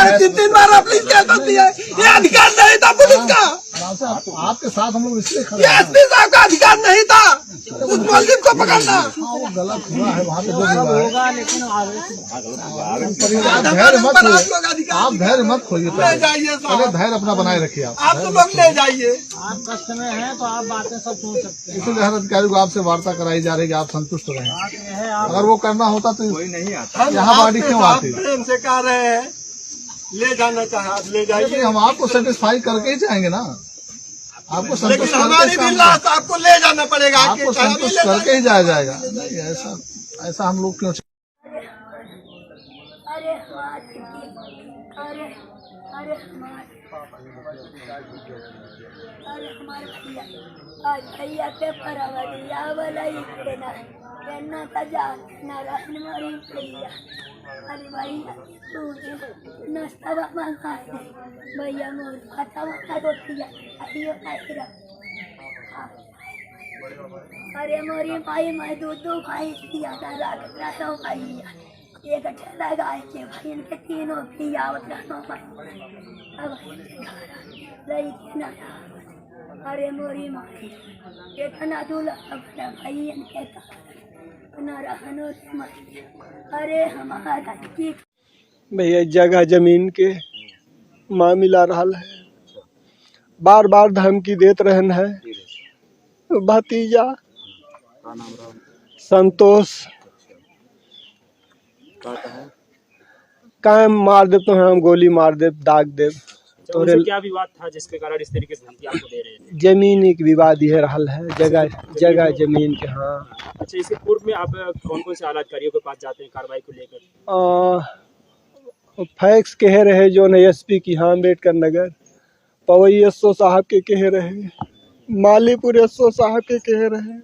है, 3 बार police station दिया, ये अधिकार नहीं था पुलिस का। आपके साथ हम लोग इसलिए खड़े ये एसपी साहब का अधिकार नहीं था उस मुलजिम को पकड़ना। वो गलत हुआ है, वहाँ पे जो होगा, लेकिन आप धैर्य मत खोइए, ले जाइए पहले धैर्य अपना बनाए रखिए। आप तो लोग ले जाइए। आप कष्ट में हैं तो आप बातें सब सुन सकते हैं। इसलिए हर अधिकारी को आपसे वार्ता कराई जा रही है कि आप संतुष्ट रहें। अगर वो करना होता तो कोई नहीं आता, यहाँ बॉडी क्यों आती? प्रेम से कह रहे हैं ले जाना चाहे आप ले जाइए, हम आपको सेटिस्फाई करके ही जाएंगे ना, आपको संतुष्ट लेकिन हमारी भी लाश आपको ले जाना पड़ेगा। आपको संतुष्ट करके ही जाया जाएगा। नहीं, ऐसा हम लोग क्यों? अरे अरे अरे हमारे भैया के परवरिया वाला ही कहना था जाना रहने वाली भैया। अरे भैया नाश्ता मंगा भैया मोर खाता मंगा रोटियाँ अरे मोरी भाई मैं दूध भाई दिया था रात भाई एक ठेला गाय के भाई इनके तीनों भी आवत रहना भाई अब लई के ना। अरे मोरी माई इतना दूल्हा अपना भाई इनके ना रहनो माई। अरे हमारा की भैया जगह जमीन के मामला रहा है, बार बार धमकी देत रहन है। भतीजा संतोष कायम मार दे तो हम गोली मार दे दाग दे। तो क्या विवाद था जिसके कारण इस तरीके से धमकी आपको दे रहे थे? जमीन एक विवाद ये रहा है, जगह जमीन के। हाँ। अच्छा, इसके पूर्व में आप कौन कौन से आला अधिकारियों के पास जाते हैं कार्रवाई को लेकर? फैक्स कहे रहे जो न एसपी की हाँ अम्बेडकर नगर, पवई एसओ साहब के कहे रहे, मालीपुर एसओ साहब के कहे रहे।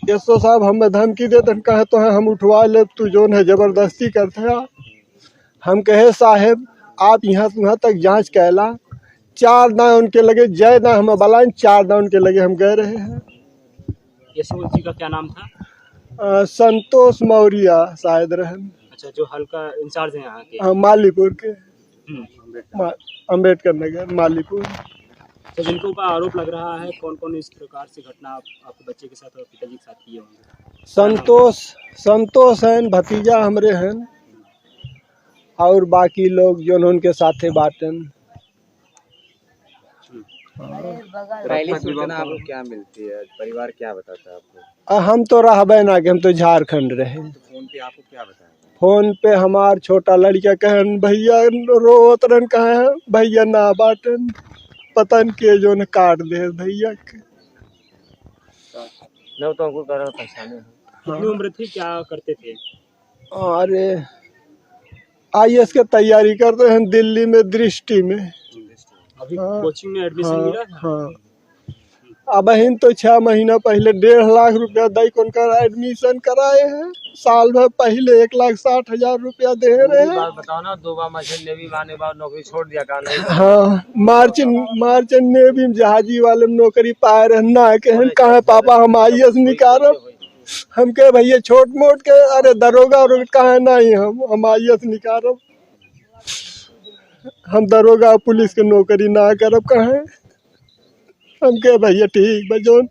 एसओ साहब हमें धमकी देते कहे तो है हम उठवा ले, तू जो है जबरदस्ती करते हैं। हम कहे साहेब आप यहाँ तक जांच कैला, 4 दाएं उनके लगे, जय दाएं हमें बलाएं, 4 दाएं उनके लगे, हम गए रहे हैं। एसओ जी का क्या नाम था? संतोष मौर्य शायद रहन। अच्छा, जो हल्का इंचार्ज है यहाँ के? हाँ, मालीपुर के, अम्बेडकर नगर मालीपुर। तो जिनको ऊपर आरोप लग रहा है कौन कौन इस प्रकार से घटना आपके बच्चे के साथ और पिताजी के साथ किए होंगे? संतोष हैं, भतीजा हमरे हैं, और बाकी लोग जो उनके साथे बाटन। सूचना आपको क्या मिलती है? परिवार क्या बताता है आपको? हम तो रहबे ना कि हम तो झारखंड रहे। तो फोन पे आपको क्या बताया? फोन पे हमार छोटा लड़का कहन भैया रोत रन कहे भैया ना बाटन, पतन के जो न काट दे भैया के। न तो हमको कर पहचाने। कितनी उम्र थी, क्या करते थे? अरे IAS के तैयारी करते हैं दिल्ली में, दृष्टि में। अभी कोचिंग में एडमिशन मिला था? हाँ, अब हिन तो 6 महीना पहले 1.5 लाख रुपया दई कौन कर एडमिशन कराए हैं। साल भर पहले 1,60,000 रुपया दे रहे हैं। बताओ ना, 2 बार मशीन नेवी वाले बार नौकरी छोड़ दिया का नहीं? हाँ, मार्च नेवी में जहाजी वाले में नौकरी पाए रहना के कहे पापा हम IAS निकारब। हम कहे भैया छोट मोट के, अरे दरोगा और कहे नहीं हम IAS निकारब, हम दरोगा पुलिस के नौकरी ना करब कहे। हम कहे भैया ठीक बजोन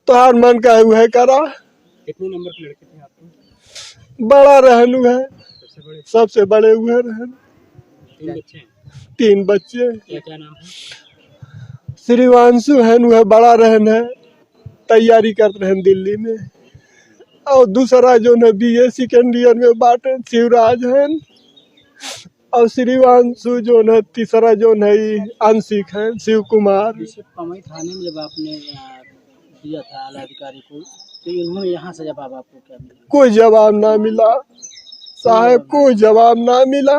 तोहार मन का है करा। कितने नंबर के लड़के थे आपके? बड़ा रहन है, सबसे बड़े हुए रहन। 3 बच्चे। क्या नाम है? श्रीवांशु है, वह बड़ा रहन है, तैयारी करते हैं दिल्ली में। और दूसरा जो है BA सेकेंड ईयर में बाटे शिवराज है, और श्रीवांशु जो है तीसरा जो है आंशिक है शिव कुमार। पवई थाने में जब आपने दिया था आला अधिकारी को, तो इन्होंने यहाँ से जवाब आपको क्या मिला? कोई जवाब ना मिला साहब, कोई जवाब ना मिला।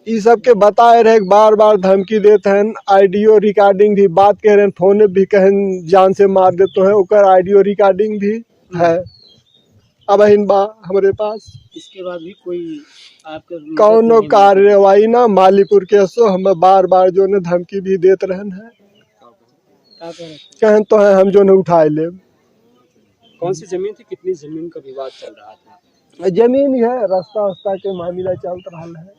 ये सब के बताए रहे, बार बार धमकी देते हैं। ऑडियो रिकॉर्डिंग भी बात कह रहे हैं, फोन भी कहन जान से मार देते हैं, ओकर ऑडियो रिकॉर्डिंग भी है अब हमारे पास। इसके बाद भी कोई आपके कौनो कार्यवाही ना, मालीपुर के सो हमें बार बार जो है धमकी भी देते रहन है, कहन तो है हम जो है उठाए ले। कौन सी जमीन थी, कितनी जमीन का विवाद चल रहा था? जमीन है, रास्ता के मामला चल रहा है।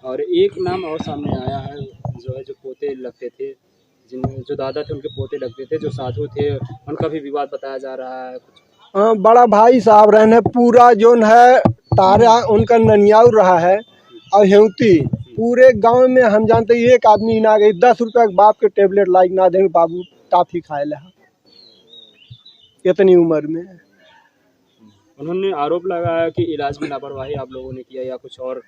और एक नाम और सामने आया है जो है जो पोते लगते थे, जिनमें जो दादा थे उनके पोते लगते थे, जो साधु थे उनका भी विवाद बताया जा रहा है कुछ। हाँ, बड़ा भाई साहब रहने पूरा जोन है तारा उनका ननियाऊ रहा है और हेउती पूरे गांव में हम जानते हैं एक आदमी ना गई 10 रुपया के बाप के टेबलेट लाइक ना देंगे बाबू टाफी खाए ला इतनी उम्र में। उन्होंने आरोप लगाया कि इलाज में लापरवाही आप लोगों ने किया या कुछ और।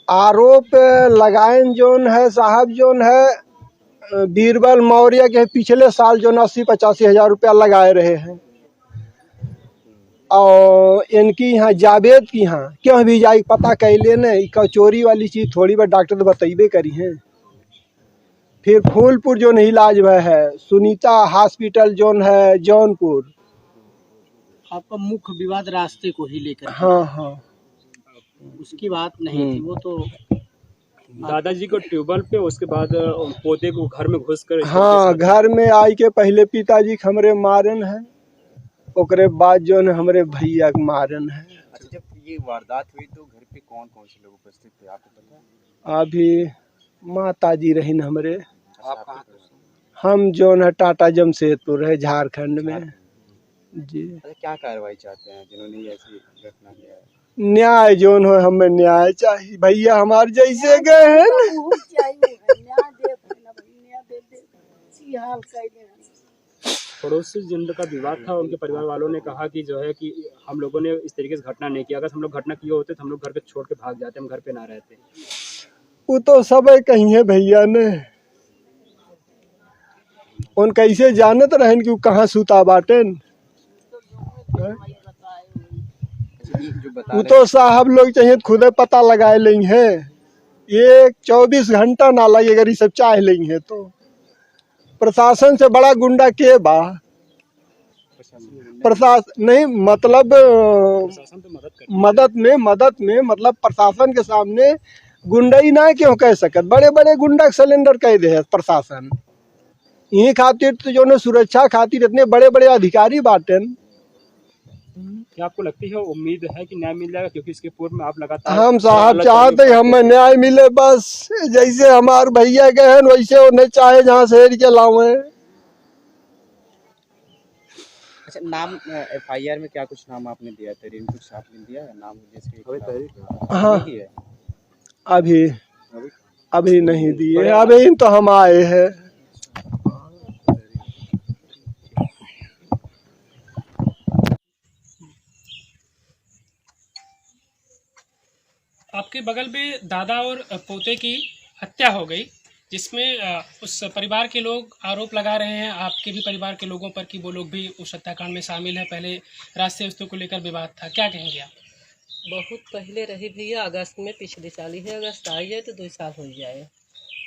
आरोप लगाएं जोन है साहब जोन है बीरबल मौर्य के पिछले साल जो 80-85 हज़ार रुपया लगाए रहे हैं और इनकी यहाँ जावेद की यहाँ क्यों भी जाए पता कैले न चोरी वाली चीज़ थोड़ी बार डॉक्टर तो बतेबे करी हैं। फिर फूलपुर जो नहीं इलाज हुआ है सुनीता हॉस्पिटल जोन है जौनपुर। आपका मुख्य विवाद रास्ते को ही लेकर, हाँ हाँ उसकी बात नहीं थी, वो तो दादाजी को ट्यूबवेल पे, उसके बाद पोते को घर में घुसकर हाँ घर में आई के पहले पिताजी हमरे मारन है ओकरे बाद जो है हमरे भैया के मारन है। अच्छा, जब ये वारदात हुई तो घर पे कौन कौन से लोग उपस्थित थे आपको पता है? अभी माता जी रही हमरे। आप कहाँ थे? हम जो है टाटा जमशेदपुर है झारखंड में जी। अच्छा, क्या कार्रवाई चाहते हैं जिन्होंने ये ऐसी घटना किया है? न्याय जोन हो हमें न्याय चाहिए भैया हमारे जैसे गए हैं पड़ोसी जिनका विवाद था उनके परिवार वालों ने कहा कि जो है कि हम लोगों ने इस तरीके से घटना नहीं किया, अगर हम लोग घटना किए होते तो हम लोग घर पे छोड़ के भाग जाते, हम घर पे ना रहते। वो तो सब कहीं है भैया ने उन कैसे जानत रहन कि कहाँ सुता बाटन। वो तो साहब लोग चाहिए खुद पता लगाए लेंगे हैं, ये 24 घंटा ना लगे अगर ये सब चाह लेंगे हैं तो। प्रशासन से बड़ा गुंडा के बा प्रशासन नहीं मतलब मदद में मतलब प्रशासन के सामने गुंडई ना क्यों कह सकत, बड़े बड़े गुंडा सिलेंडर कह दे प्रशासन। यही खातिर तो जो न सुरक्षा खातिर इतने बड़े बड़े अधिकारी बाटन। क्या आपको लगती है उम्मीद है कि न्याय मिल जाएगा, क्योंकि इसके पूर्व में आप लगातार हम साहब चाहते हमें न्याय मिले, बस जैसे हमारे भैया गए हैं वैसे उन्हें चाहे जहाँ शहर के लावे। अच्छा, नाम FIR में क्या कुछ नाम आपने दिया था, कुछ आपने दिया है नाम जैसे? हाँ अभी नहीं दिए, अभी तो हम आए हैं। आपके बगल में दादा और पोते की हत्या हो गई, जिसमें उस परिवार के लोग आरोप लगा रहे हैं आपके भी परिवार के लोगों पर कि वो लोग भी उस हत्याकांड में शामिल है। पहले रास्ते उस्तों को लेकर विवाद था, क्या कहेंगे आप? बहुत पहले रही भैया, अगस्त में पिछले साल ही है, अगस्त आई जाए तो 2 साल हो जाए।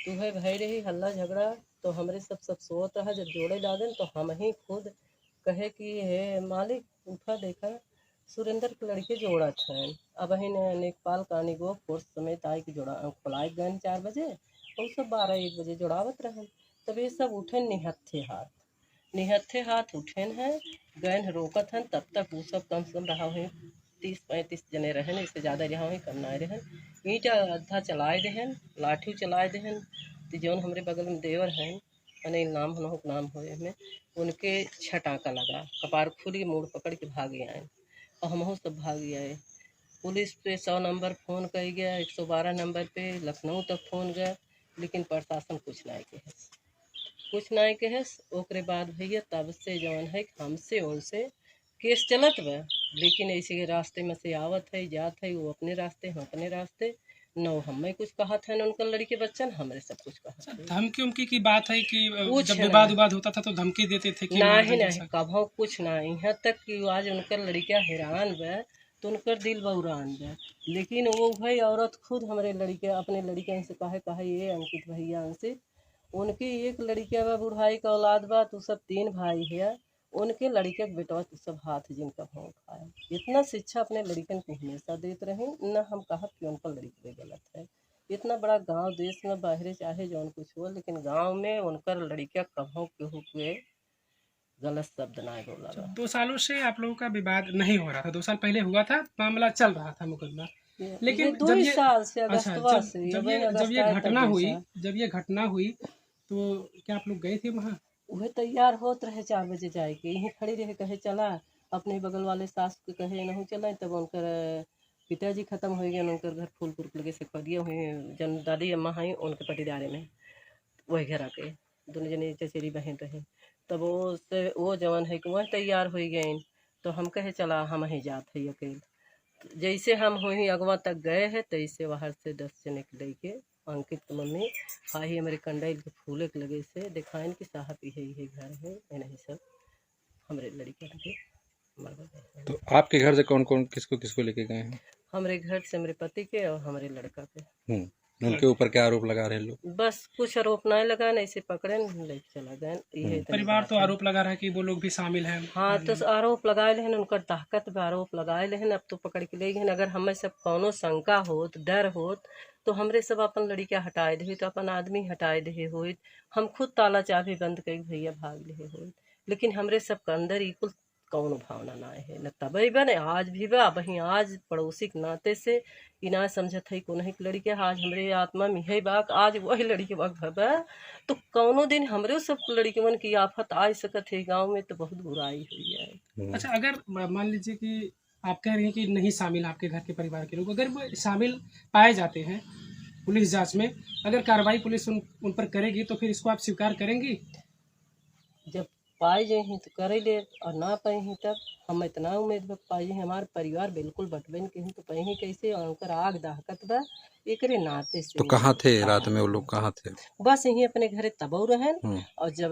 तो है भाई रही हल्ला झगड़ा तो हमरे सब सोच रहा जब जोड़े डालें तो हम ही खुद कहे कि हे मालिक उठा देखा सुरेंद्र के लड़के जोड़ा थे। अब ही नेकपाल कानी गो फोर्स समेत आई कि जोड़ा खुलाए गए 4 बजे और सब 12-1 बजे जोड़ावत रहें। तब ये सब उठे निहत्थे हाथ उठेन है गैन रोकत हैं। तब तक वो सब कम से कम रहा है 30-35 जने रहें, इससे ज़्यादा रहा है कम ना रहें। ईंटा अद्धा चलाए देहन, लाठी चलाए देहन। तो जौन हमारे बगल में देवर हैं अनिल नाम नाम हो में उनके छटाका लगा, कपार खुली मुड़ पकड़ के भागे आए और हम सब भागी आए। पुलिस पे 100 नंबर फ़ोन कर गया, 112 नंबर पे लखनऊ तक फ़ोन गया, लेकिन प्रशासन कुछ नहीं कहे। ओकरे बाद भैया तब से जौन है हमसे उनसे केस चलत बा, लेकिन ऐसे के रास्ते में से आवत है जात है, वो अपने रास्ते हम अपने रास्ते। न हमें कुछ कहा था न उनका लड़के बच्चन हमरे सब कुछ कहा। धमकी उमकी की बात है कि जब विवाद होता था तो धमकी देते थे कि नहीं कभो कुछ नहीं। यहाँ तक कि आज उनका लड़का हैरान बा तो उनकर दिल बउरान बा, लेकिन वो भाई औरत खुद हमारे लड़के अपने लड़के से कहे ये अंकित भैया से उनकी एक लड़किया बा बुढ़ाई का औलाद बा, तो सब 3 भाई है उनके लड़के के बेटवा तो सब हाथ जिनका भाव खाए। इतना शिक्षा अपने लड़कन को हमेशा देते रहे, न हम कहा कि उनका लड़के गलत है। इतना बड़ा गांव देश में बाहर चाहे जौन कुछ हो, लेकिन गांव में उनका लड़का कभों केहू के गलत शब्द ना बोला। 2 सालों से आप लोगों का विवाद नहीं हो रहा था, 2 साल पहले हुआ था, मामला चल रहा था मुकदमा, लेकिन ये 2 जब ये साल से अच्छा, अगस्तवा से जब ये ये अगस्त आया तब 2 साल। जब ये घटना हुई तो क्या आप लोग गए थे वहाँ? वह तैयार होत रहे 4 बजे जाए के, यहीं खड़ी रहे, कहे चला अपने बगल वाले सास के कहे नहीं चला, तब उनकर पिताजी खत्म हो गए, उनकर घर फूलपुर लगे से खदिए हुए जन दादी अम्मा हैं उनके पटीदारे में, वही घर आके दोनों जने चचेरी बहन रहे। तब वो जवान है कि वह तैयार हो गए, तो हम कहे चला हम ही जात है अकेले। जैसे हम वहीं अगवा तक गए हैं तैसे बाहर से 10 जने के लेके अंकित की मम्मी आई हमारे कंडाइल के फूले के लगे से दिखाइन कि साहब ये घर है ये नहीं सब हमारे लड़के के मर गए। तो आपके घर से कौन कौन किसको किसको लेके गए हैं? हमारे घर से मेरे पति के और हमारे लड़का के। उनके ऊपर क्या आरोप लगा रहे हैं लोग? बस कुछ आरोप नहीं लगा, ऐसे पकड़े लेके चला गए। ये परिवार तो आरोप लगा रहा है कि वो लोग भी शामिल हैं। हाँ तो आरोप लगाए लेकिन उनका ताकत पे आरोप लगाए लेकिन अब तो पकड़ के ले गए। अगर हमें सब कौनो शंका होत डर होत तो हमरे सब अपन लड़किया हटाए दे तो अपन आदमी हटाए दे हो, हम खुद ताला चाबी बंद कर भैया भाग ले हो, लेकिन हमरे सब के अंदर इकुल कौनो भावना ना है न तबई बने आज भी बा वहीं आज पड़ोसी के नाते से ई ना समझत है को नहीं लड़के आज हमरे आत्मा में है बाक आज वही लड़के बाक भबा तो कौनो दिन हमरे सब लड़कियों की आफत आ सकत है गांव में तो बहुत बुराई हुई है। अच्छा, अगर मान लीजिए कि आप कह रही हैं कि नहीं शामिल आपके घर के परिवार के लोग, अगर वो शामिल पाए जाते हैं पुलिस जांच में, अगर कार्रवाई पुलिस उन पर करेगी तो फिर इसको आप स्वीकार करेंगी? जब पाए जाए हैं तो करे ले और ना पाए हैं तब हम इतना उम्मीद पाए हैं हमारे परिवार बिल्कुल बटबन के हैं तो पाए हैं कैसे उनकर आग दाहकत बा एकरे नाते से। तो कहाँ थे रात में वो लोग? कहाँ थे? बस यहीं अपने घरे तबौ रहे और जब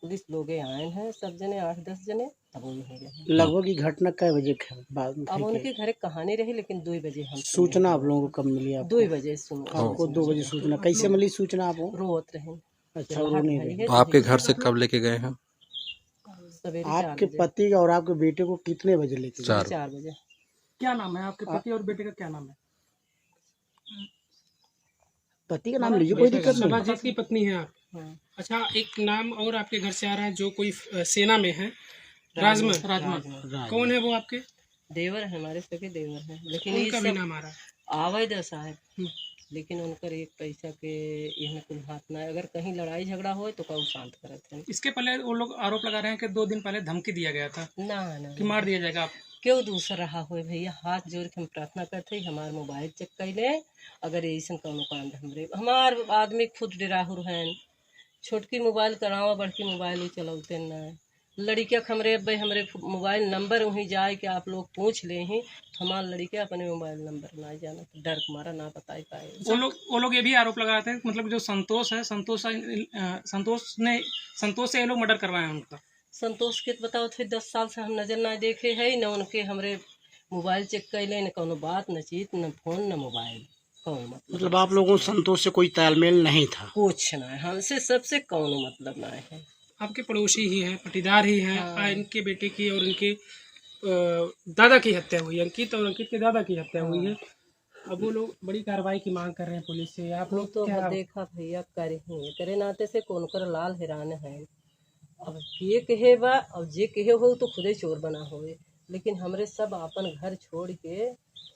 पुलिस लोग आए हैं सब जने 8-10 जने तब यहीं रहे। लगभग ये घटना कै बजे बाद अब उनके घरे कहानी रही लेकिन 2 बजे हम सूचना आप लोगों को कब मिली? 2 बजे सुनो आपको 2 बजे सूचना कैसे मिली? सूचना आपको रोत रहे। अच्छा रोने रहे। तो आपके घर से कब लेके गए हैं? आपके पति और आपके बेटे को कितने बजे लेके? 4 बजे। क्या नाम है आपके पति और बेटे का? क्या नाम है? पति का नाम लीजिए, कोई दिक्कत नहीं। सभाजीत की पत्नी है आप? अच्छा, एक नाम और आपके घर से आ रहा है जो कोई सेना में है, राजमन। कौन है वो आपके? देवर है, हमारे सभी देवर हैं, लेकिन उनका भी नाम आ रहा है? आवेद साहब, लेकिन उनकर एक पैसा के यहाँ कुल हाथ ना है। अगर कहीं लड़ाई झगड़ा हो तो कऊ शांत करते हैं। इसके पहले वो लोग आरोप लगा रहे हैं कि 2 दिन पहले धमकी दिया गया था ना कि मार दिया जाएगा। आप क्यों दूसरा रहा हो भैया? हाथ जोड़ के हम प्रार्थना करते हमारे मोबाइल चेक कर ले, अगर ऐसा कौनो कांड हमरे हमार आदमी खुद डराहुर हैं, छोटकी मोबाइल करावा बड़की मोबाइल चलाते ना लड़किया हमरे भाई हमरे मोबाइल नंबर वहीं जाए कि आप लोग पूछ ले ही तो हमारे लड़के अपने मोबाइल नंबर ना जाना तो डर मारा ना बता पाए। वो लोग ये भी आरोप लगा रहे थे मतलब जो संतोष है, संतोष से ये लोग मर्डर करवाए हैं उनका। संतोष के बताओ थे 10 साल से हम नजर ना देखे है न उनके हमरे मोबाइल चेक कर ले न कोनो बात न चीत न फोन न मोबाइल कौन मतलब आप लोगों को संतोष से कोई तालमेल नहीं था? कुछ ना है हमसे, सबसे कौनो मतलब ना है। आपके पड़ोसी ही हैं, पटीदार ही हैं। हाँ। इनके बेटे की और इनके दादा की हत्या हुई है, अंकित और अंकित के दादा की हत्या हुई है। अब वो लोग बड़ी कार्रवाई की मांग कर रहे हैं पुलिस से। आप लोग तो क्या? देखा भैया करे नाते से कौन कर लाल हैरान है। अब ये कहे बा अब जे कहे हो तो खुदे चोर बना होए, लेकिन हमरे सब अपन घर छोड़ के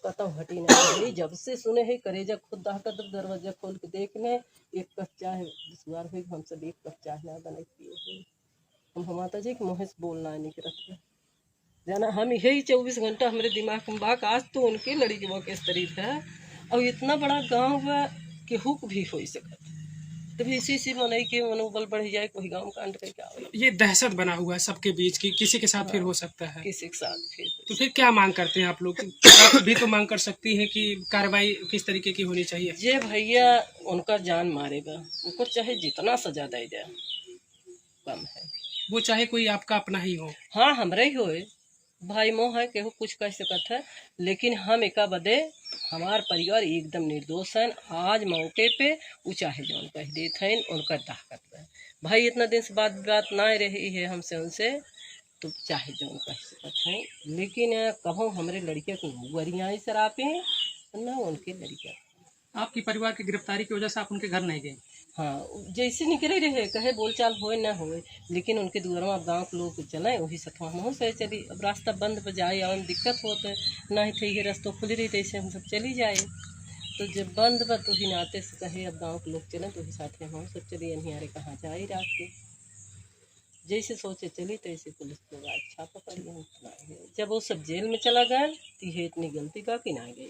कतौ हटी नहीं। जब से सुने है करेजा खुद दाहकत दरवाजा खोल के देखने एक कप चाय दुश्वार हुई हम सब एक कप चाय ना बना पिए हम माता जी के मुँह से बोलना नहीं करते जाना हम यही 24 घंटा हमारे दिमाग में बाक आज तो उनके लड़ी के वक्त इस तरीफ है और इतना बड़ा गाँव हुआ कि हुक भी हो सकता तभी इसी मनई के मनोबल बढ़ जाए कोई गाँव कांड का क्या हो। ये दहशत बना हुआ है सबके बीच की, किसी के साथ फिर हो सकता है, किसी के साथ फिर। तो फिर क्या मांग करते हैं आप लोग? आप भी तो मांग कर सकती हैं कि कार्रवाई किस तरीके की होनी चाहिए। जे भैया उनका जान मारेगा उनको चाहे जितना सजा दे जाए कम है, वो चाहे कोई आपका अपना ही हो। हाँ हमारे ही होए भाई मोह है केहू कुछ कह सकता है, लेकिन हम एका बदे हमार परिवार एकदम निर्दोष है। आज मौके पे वो चाहे जौन कह देते हैं उनका ताकत है भाई। इतना दिन से बात ना रही है हमसे उनसे तो चाहे जौन कह सकते हैं, लेकिन कहो हमारे लड़के को वरियाँ शराबे न उनके लड़कियाँ। आपकी परिवार की गिरफ्तारी की वजह से आप उनके घर नहीं गए? हाँ, जैसे निकले रहे कहे बोलचाल होए ना होए, लेकिन उनके दुआरा अब गाँव के लोग चले वही सतवा हम से चली। अब रास्ता बंद पर जाए आवे में दिक्कत होता है, नहीं थे ये रास्ता खुली रही तैसे हम सब चली जाए। तो जब बंद बा तो ही नाते से कहे अब गाँव के लोग चले तो ही साथ में हम सब चलिए अनिहारे कहाँ जाए रात के। जैसे सोचे चली तैसे पुलिस लोग आज छापा पड़ी। जब वो सब जेल में चला गया तो ये इतनी गलती का कि ना गई।